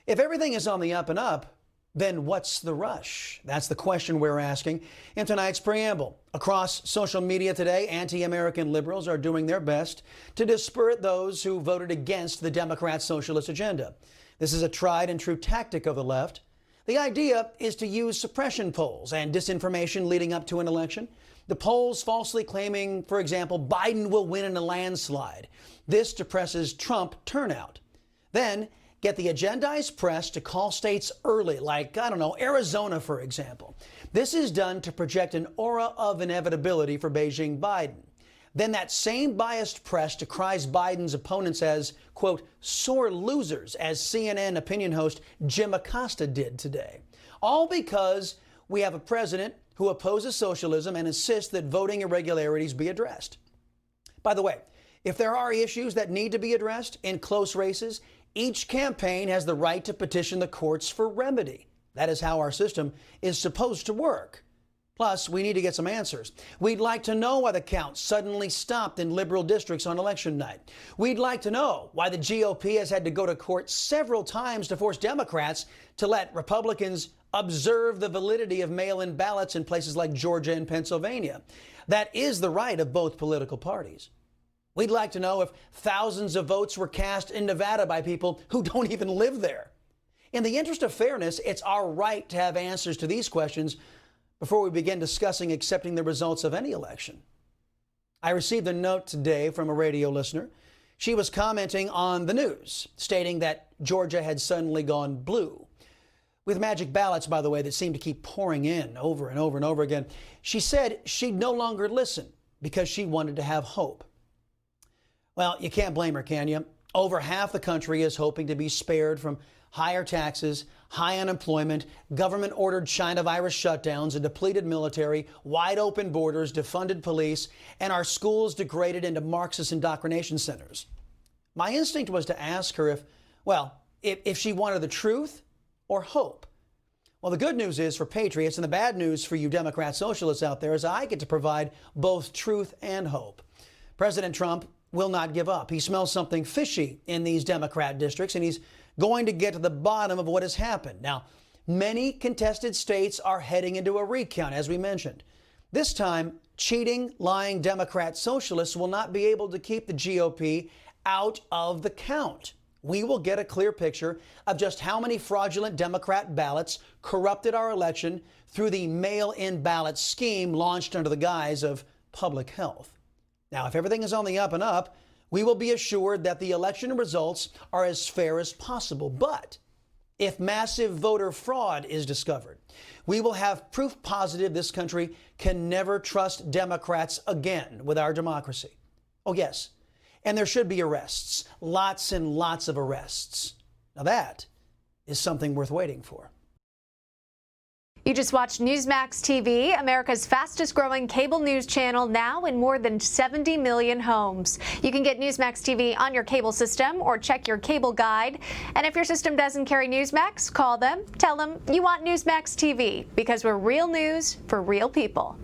If everything is on the up and up, then what's the rush? That's the question we're asking in tonight's preamble. Across social media today, anti-American liberals are doing their best to dispirit those who voted against the Democrat socialist agenda. This is a tried and true tactic of the left. The idea is to use suppression polls and disinformation leading up to an election. The polls falsely claiming, for example, Biden will win in a landslide. This depresses Trump turnout. Then get the agendized press to call states early, like, I don't know, Arizona, for example. This is done to project an aura of inevitability for Beijing Biden. Then that same biased press decries Biden's opponents as, quote, sore losers, as CNN opinion host Jim Acosta did today. All because we have a president who opposes socialism and insists that voting irregularities be addressed. By the way, if there are issues that need to be addressed in close races, each campaign has the right to petition the courts for remedy. That is how our system is supposed to work. Plus, we need to get some answers. We'd like to know why the count suddenly stopped in liberal districts on election night. We'd like to know why the GOP has had to go to court several times to force Democrats to let Republicans observe the validity of mail-in ballots in places like Georgia and Pennsylvania. That is the right of both political parties. We'd like to know if thousands of votes were cast in Nevada by people who don't even live there. In the interest of fairness, it's our right to have answers to these questions before we begin discussing accepting the results of any election. I received a note today from a radio listener. She was commenting on the news, stating that Georgia had suddenly gone blue. With magic ballots, by the way, that seemed to keep pouring in over and over and over again. She said she'd no longer listen because she wanted to have hope. Well, you can't blame her, can you? Over half the country is hoping to be spared from higher taxes, high unemployment, government-ordered China virus shutdowns, a depleted military, wide-open borders, defunded police, and our schools degraded into Marxist indoctrination centers. My instinct was to ask her if she wanted the truth or hope. Well, the good news is for patriots, and the bad news for you Democrat socialists out there is I get to provide both truth and hope. President Trump will not give up. He smells something fishy in these Democrat districts, and he's going to get to the bottom of what has happened. Now, many contested states are heading into a recount, as we mentioned. This time, cheating, lying Democrat socialists will not be able to keep the GOP out of the count. We will get a clear picture of just how many fraudulent Democrat ballots corrupted our election through the mail-in ballot scheme launched under the guise of public health. Now, if everything is on the up and up, we will be assured that the election results are as fair as possible. But if massive voter fraud is discovered, we will have proof positive this country can never trust Democrats again with our democracy. Oh, yes. And there should be arrests, lots and lots of arrests. Now, that is something worth waiting for. You just watched Newsmax TV, America's fastest growing cable news channel, now in more than 70 million homes. You can get Newsmax TV on your cable system or check your cable guide. And if your system doesn't carry Newsmax, call them, tell them you want Newsmax TV, because we're real news for real people.